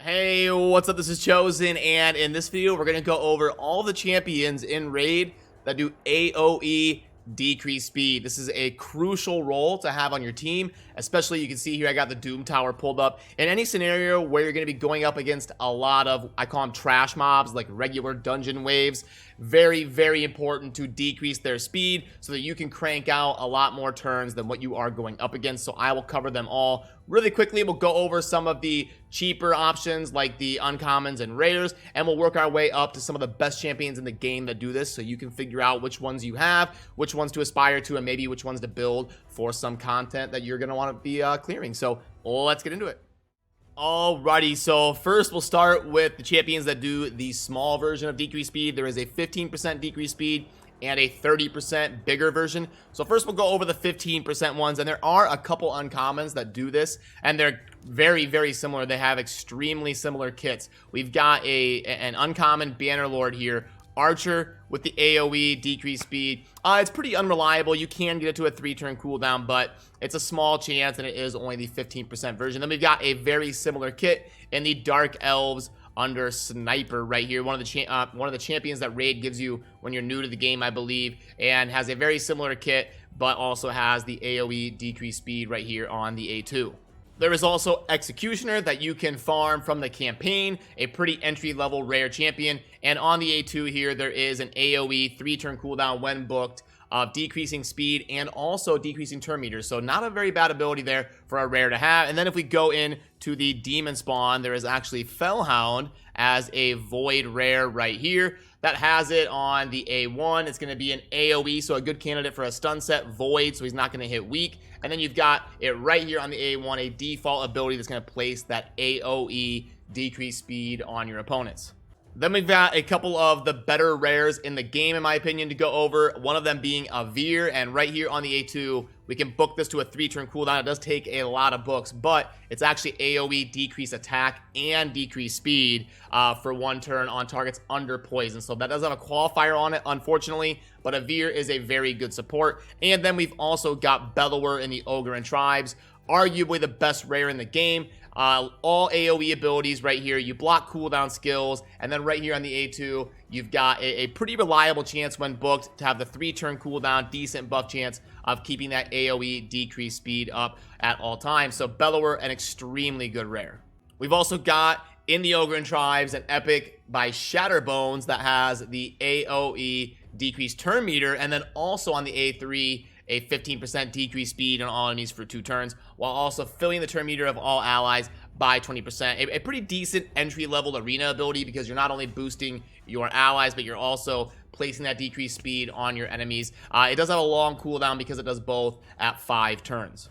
Hey, what's up? This is Chosen, and in this video, we're going to go over all the champions in Raid that do AoE Decrease Speed. This is a crucial role to have on your team, especially you can see here I got the Doom Tower pulled up. In any scenario where you're going to be going up against a lot of, I call them trash mobs, like regular dungeon waves, very, very important to decrease their speed so that you can crank out a lot more turns than what you are going up against. So I will cover them all really quickly. We'll go over some of the cheaper options like the uncommons and rares, and we'll work our way up to some of the best champions in the game that do this, so you can figure out which ones you have, which ones to aspire to, and maybe which ones to build for some content that you're going to want to be clearing. So let's get into it. Alrighty, so first we'll start with the champions that do the small version of decrease speed. There is a 15% decrease speed and a 30% bigger version. So first we'll go over the 15% ones, and there are a couple uncommons that do this, and they're very, very similar. They have extremely similar kits. We've got an uncommon Bannerlord here, Archer, with the AoE decrease speed. It's pretty unreliable. You can get it to a 3-turn cooldown, but it's a small chance, and it is only the 15% version. Then we've got a very similar kit in the Dark Elves under Sniper right here, one of the champions that Raid gives you when you're new to the game, I believe, and has a very similar kit, but also has the AoE decrease speed right here on the A2. There is also Executioner that you can farm from the campaign, a pretty entry-level rare champion, and on the A2 here, there is an AoE 3-turn cooldown when booked of decreasing speed and also decreasing turn meters. So not a very bad ability there for a rare to have. And then if we go in to the demon spawn, there is actually Fellhound as a void rare right here that has it on the A1. It's going to be an AoE, so a good candidate for a stun set, void, so he's not going to hit weak. And then you've got it right here on the A1, a default ability that's going to place that AoE decrease speed on your opponents. Then we've got a couple of the better rares in the game, in my opinion, to go over. One of them being a Veer, and right here on the A2, we can book this to a 3-turn cooldown. It does take a lot of books, but it's actually AoE decrease attack and decrease speed for 1 turn on targets under poison. So that does have a qualifier on it, unfortunately, but a Veer is a very good support. And then we've also got Bellower in the Ogre and Tribes, arguably the best rare in the game. All AoE abilities right here. You block cooldown skills, and then right here on the A2, you've got a pretty reliable chance when booked to have the 3-turn cooldown, decent buff chance of keeping that AoE decrease speed up at all times. So Bellower, an extremely good rare. We've also got in the Ogre and Tribes an epic by Shatterbones that has the AoE decreased turn meter, and then also on the A3, a 15% decrease speed on all enemies for 2 turns, while also filling the turn meter of all allies by 20%. A pretty decent entry-level arena ability because you're not only boosting your allies, but you're also placing that decreased speed on your enemies. It does have a long cooldown because it does both at 5 turns.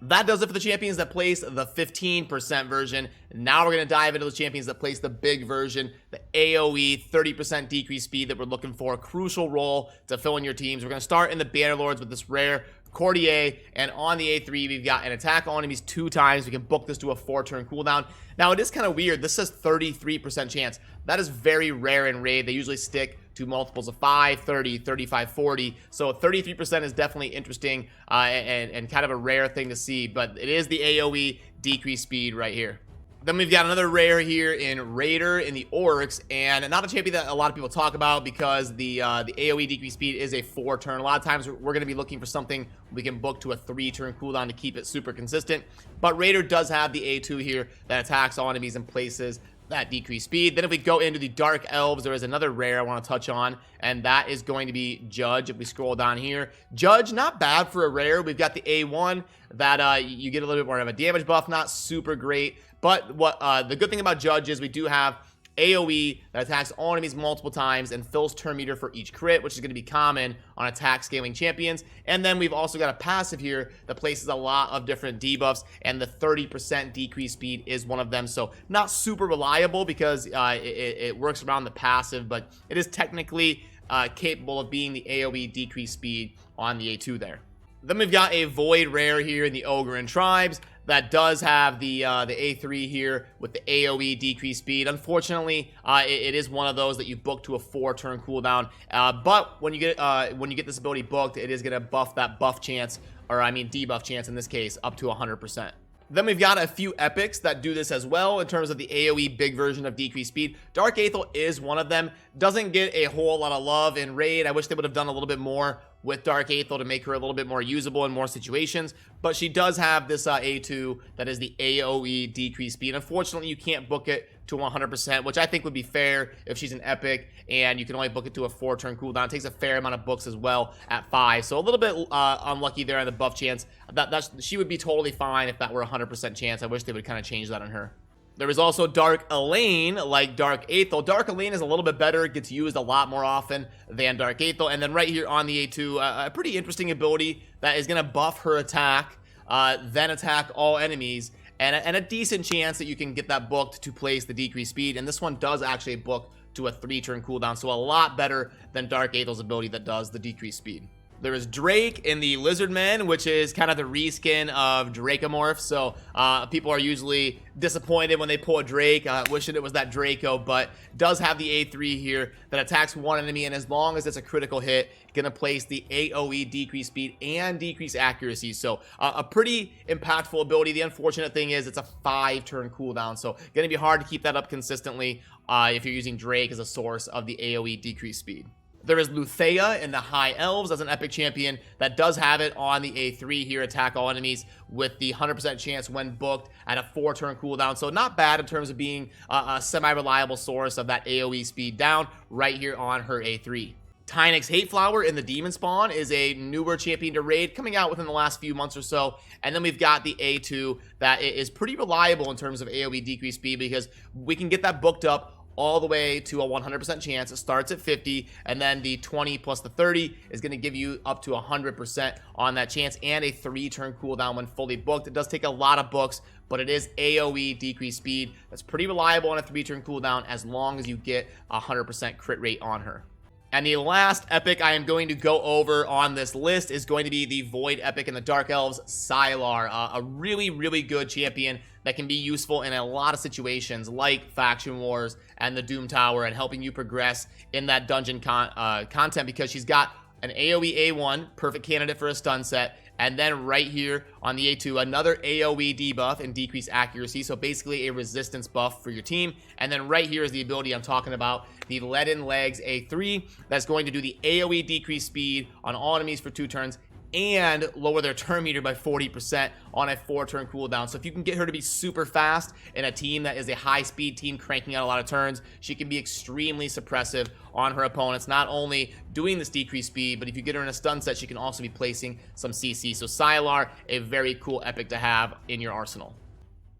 That does it for the champions that place the 15% version. Now we're going to dive into the champions that place the big version, the AoE 30% decrease speed that we're looking for. Crucial role to fill in your teams. We're going to start in the Bannerlords with this rare Courtier, and on the A3 we've got an attack on enemies 2 times. We can book this to a 4-turn cooldown. Now it is kind of weird. This says 33% chance. That is very rare in Raid. They usually stick to multiples of 5, 30, 35, 40. So 33% is definitely interesting and kind of a rare thing to see, but it is the AoE decrease speed right here. Then we've got another rare here in Raider in the Orcs, and not a champion that a lot of people talk about because the AoE decrease speed is a 4-turn. A lot of times we're going to be looking for something we can book to a 3-turn cooldown to keep it super consistent. But Raider does have the A2 here that attacks all enemies and places that decreased speed. Then if we go into the Dark Elves, there is another rare I want to touch on, and that is going to be Judge. If we scroll down here, Judge, not bad for a rare. We've got the A1 that you get a little bit more of a damage buff, not super great, but what the good thing about Judge is we do have AoE that attacks all enemies multiple times and fills turn meter for each crit, which is going to be common on attack scaling champions. And then we've also got a passive here that places a lot of different debuffs, and the 30% decrease speed is one of them. So not super reliable because it works around the passive, but it is technically capable of being the AoE decrease speed on the A2 there. Then we've got a Void rare here in the Ogre and Tribes that does have the A3 here with the AoE decrease speed. Unfortunately, it is one of those that you book to a 4-turn cooldown. But when you get this ability booked, it is going to buff that buff chance, or I mean debuff chance in this case, up to 100%. Then we've got a few epics that do this as well in terms of the AoE big version of decreased speed. Dark Aethel is one of them. Doesn't get a whole lot of love in Raid. I wish they would have done a little bit more with Dark Aethel to make her a little bit more usable in more situations, but she does have this A2 that is the AoE decreased speed. Unfortunately, you can't book it to 100%, which I think would be fair if she's an epic, and you can only book it to a 4-turn cooldown. It takes a fair amount of books as well at 5, so a little bit unlucky there on the buff chance. She would be totally fine if that were a 100% chance. I wish they would kind of change that on her. There is also Dark Elaine, like Dark Aethel. Dark Elaine is a little bit better, gets used a lot more often than Dark Aethel. And then right here on the A2, a pretty interesting ability that is going to buff her attack, then attack all enemies, and a decent chance that you can get that booked to place the decreased speed. And this one does actually book to a 3-turn cooldown, so a lot better than Dark Aethel's ability that does the decreased speed. There is Drake in the Lizardmen, which is kind of the reskin of Dracomorph. So people are usually disappointed when they pull a Drake, wishing it was that Draco, but does have the A3 here that attacks one enemy, and as long as it's a critical hit, gonna place the AoE decrease speed and decrease accuracy. So a pretty impactful ability. The unfortunate thing is it's a 5-turn cooldown, so gonna be hard to keep that up consistently if you're using Drake as a source of the AoE decrease speed. There is Luthea in the High Elves as an epic champion that does have it on the A3 here, attack all enemies with the 100% chance when booked at a 4-turn cooldown. So not bad in terms of being a semi-reliable source of that AoE speed down right here on her A3. Tynix Hateflower in the Demon Spawn is a newer champion to Raid, coming out within the last few months or so. And then we've got the A2 that is pretty reliable in terms of AoE decrease speed, because we can get that booked up all the way to a 100% chance. It starts at 50, and then the 20 plus the 30 is going to give you up to 100% on that chance, and a 3-turn cooldown when fully booked. It does take a lot of books, but it is AoE decrease speed. That's pretty reliable on a 3-turn cooldown as long as you get a 100% crit rate on her. And the last epic I am going to go over on this list is going to be the Void epic in the Dark Elves, Sylar. A really, really good champion that can be useful in a lot of situations like Faction Wars and the Doom Tower, and helping you progress in that dungeon content, because she's got an AoE A1, perfect candidate for a stun set, and then right here on the A2, another AoE debuff and decreased accuracy, so basically a resistance buff for your team. And then right here is the ability I'm talking about, the Leaden Legs A3, that's going to do the AoE decreased speed on all enemies for 2 turns, and lower their turn meter by 40% on a 4-turn cooldown. So if you can get her to be super fast in a team that is a high-speed team cranking out a lot of turns, she can be extremely suppressive on her opponents, not only doing this decreased speed, but if you get her in a stun set, she can also be placing some CC. So Sylar, a very cool epic to have in your arsenal.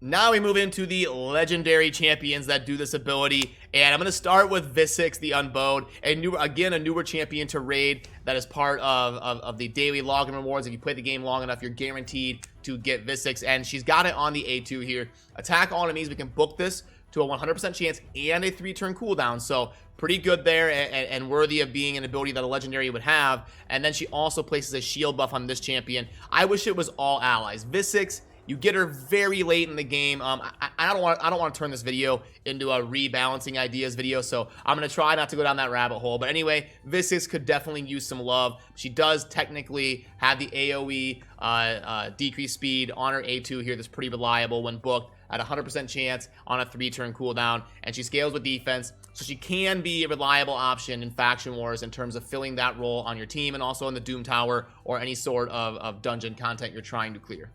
Now we move into the legendary champions that do this ability, and I'm going to start with Visix the Unbowed, a newer champion to Raid that is part of the daily login rewards. If you play the game long enough, you're guaranteed to get Visix, and she's got it on the A2 here. Attack all enemies. We can book this to a 100% chance and a 3-turn cooldown, so pretty good there, and worthy of being an ability that a legendary would have. And then she also places a shield buff on this champion. I wish it was all allies. Visix, you get her very late in the game. I don't want to turn this video into a rebalancing ideas video, so I'm gonna try not to go down that rabbit hole. But anyway, Visix could definitely use some love. She does technically have the AoE decrease speed on her A2 here. That's pretty reliable when booked at 100% chance on a 3-turn cooldown, and she scales with defense, so she can be a reliable option in Faction Wars in terms of filling that role on your team, and also in the Doom Tower or any sort of dungeon content you're trying to clear.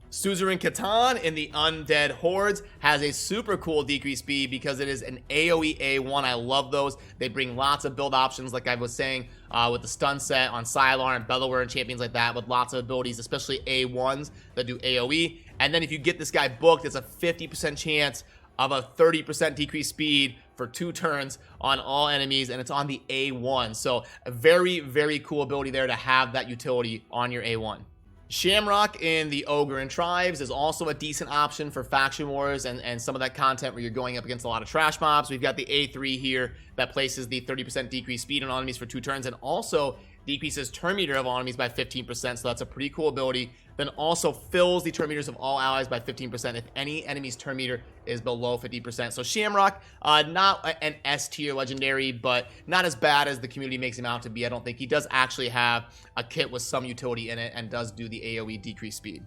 Suzerain Catan in the Undead Hordes has a super cool decrease speed because it is an AoE A1. I love those. They bring lots of build options, like I was saying, with the stun set on Sylar and Bellower and champions like that, with lots of abilities, especially A1s that do AoE. And then if you get this guy booked, it's a 50% chance of a 30% decreased speed for 2 turns on all enemies, and it's on the A1. So a very, very cool ability there to have that utility on your A1. Shamrock in the Ogre and Tribes is also a decent option for Faction Wars and some of that content where you're going up against a lot of trash mobs. We've got the A3 here that places the 30% decreased speed on enemies for 2 turns, and also decreases turn meter of all enemies by 15%, so that's a pretty cool ability. Then also fills the turn meters of all allies by 15% if any enemy's turn meter is below 50%. So Shamrock, not an S tier legendary, but not as bad as the community makes him out to be. I don't think he does actually have a kit with some utility in it and does do the AoE decrease speed.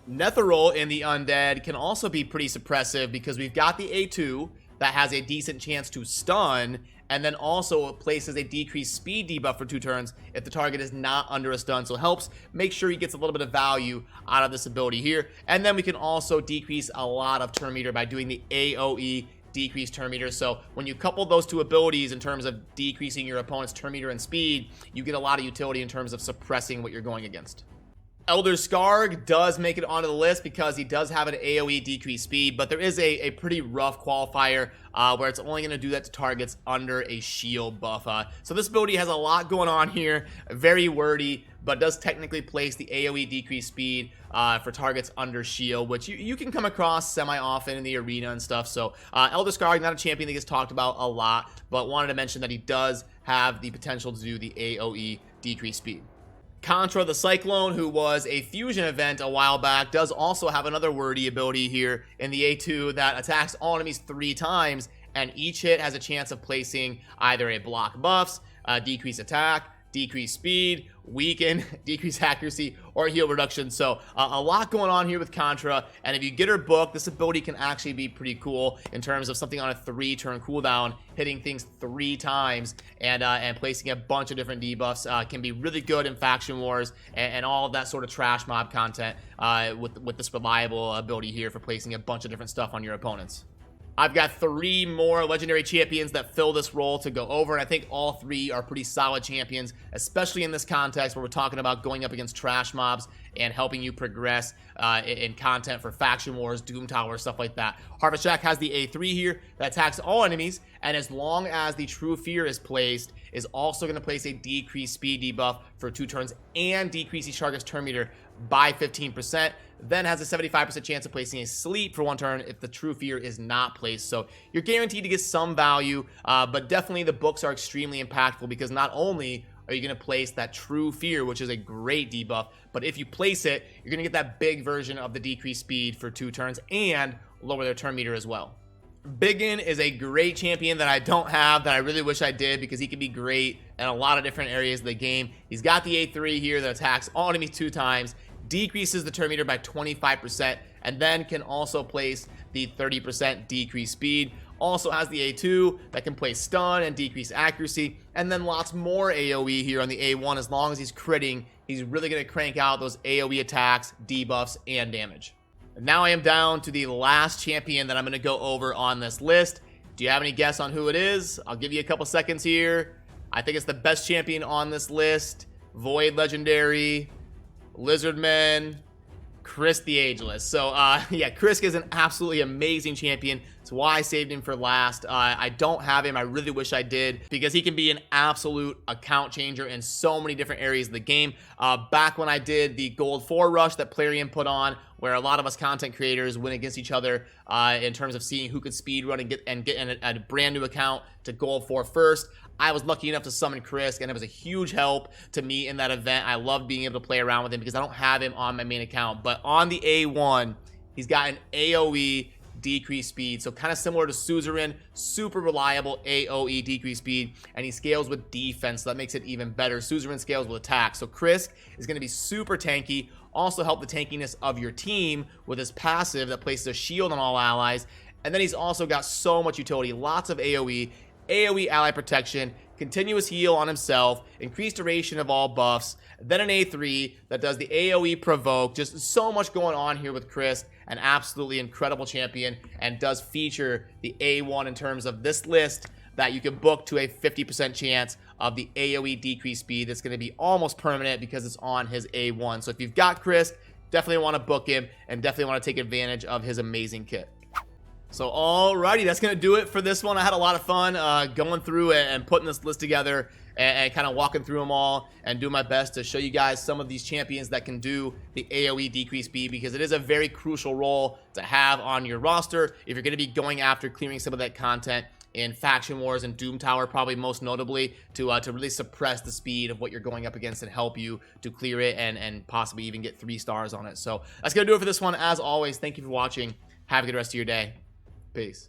Netheril in the Undead can also be pretty suppressive because we've got the A2 that has a decent chance to stun, and then also places a decreased speed debuff for 2 turns if the target is not under a stun. So it helps make sure he gets a little bit of value out of this ability here. And then we can also decrease a lot of turn meter by doing the AoE Decrease turn meter. So when you couple those 2 abilities in terms of decreasing your opponent's turn meter and speed, you get a lot of utility in terms of suppressing what you're going against. Elder Skarg does make it onto the list because he does have an AoE decrease speed, but there is a pretty rough qualifier where it's only going to do that to targets under a shield buff. So this ability has a lot going on here, very wordy, but does technically place the AoE decrease speed for targets under shield, which you can come across semi-often in the arena and stuff. So Elder Skarg, not a champion that gets talked about a lot, but wanted to mention that he does have the potential to do the AoE decrease speed. Contra the Cyclone, who was a fusion event a while back, does also have another wordy ability here in the A2 that attacks all enemies 3 times, and each hit has a chance of placing either a block buffs, decrease attack, decrease speed, weaken, decrease accuracy, or heal reduction. So a lot going on here with Contra, and if you get her book, this ability can actually be pretty cool in terms of something on a 3-turn cooldown, hitting things 3 times and placing a bunch of different debuffs. Can be really good in faction wars and all of that sort of trash mob content with this reliable ability here for placing a bunch of different stuff on your opponents. I've got 3 more legendary champions that fill this role to go over, and I think all 3 are pretty solid champions, especially in this context where we're talking about going up against trash mobs and helping you progress in content for faction wars, Doom Tower, stuff like that. Harvest Jack has the A3 here that attacks all enemies, and as long as the True Fear is placed, is also going to place a decreased speed debuff for 2 turns and decrease each target's turn meter by 15%. Then has a 75% chance of placing a sleep for 1 turn if the True Fear is not placed. So you're guaranteed to get some value, but definitely the books are extremely impactful because not only are you going to place that True Fear, which is a great debuff, but if you place it, you're going to get that big version of the decreased speed for 2 turns and lower their turn meter as well. Biggin is a great champion that I don't have that I really wish I did because he can be great in a lot of different areas of the game. He's got the A3 here that attacks all enemies 2 times, decreases the turn meter by 25%, and then can also place the 30% decreased speed. Also has the A2 that can place stun and decrease accuracy, and then lots more AoE here on the A1. As long as he's critting, he's really going to crank out those AoE attacks, debuffs, and damage. And now I am down to the last champion that I'm going to go over on this list. Do you have any guess on who it is? I'll give you a couple seconds here. I think it's the best champion on this list. Void Legendary, Lizardman, Krisk the Ageless. So yeah, Krisk is an absolutely amazing champion. It's why I saved him for last. I don't have him. I really wish I did because he can be an absolute account changer in so many different areas of the game. Back when I did the Gold 4 rush that Plarium put on, where a lot of us content creators went against each other in terms of seeing who could speedrun and get a brand new account to Gold 4 first. I was lucky enough to summon Krisk, and it was a huge help to me in that event. I loved being able to play around with him because I don't have him on my main account. But on the A1, he's got an AoE decrease speed, so kind of similar to Suzerain, super reliable AoE decrease speed, and he scales with defense, so that makes it even better. Suzerain scales with attack, so Krisk is going to be super tanky, also help the tankiness of your team with his passive that places a shield on all allies, and then he's also got so much utility, lots of AoE ally protection, continuous heal on himself, increased duration of all buffs, then an A3 that does the AoE provoke. Just so much going on here with Krisk, an absolutely incredible champion, and does feature the A1 in terms of this list that you can book to a 50% chance of the AoE decrease speed that's going to be almost permanent because it's on his A1. So if you've got Krisk, definitely want to book him and definitely want to take advantage of his amazing kit. So alrighty, that's going to do it for this one. I had a lot of fun going through and putting this list together and kind of walking through them all and doing my best to show you guys some of these champions that can do the AoE decrease speed, because it is a very crucial role to have on your roster if you're going to be going after clearing some of that content in Faction Wars and Doom Tower, probably most notably, to really suppress the speed of what you're going up against and help you to clear it and possibly even get 3 stars on it. So that's going to do it for this one. As always, thank you for watching. Have a good rest of your day. Peace.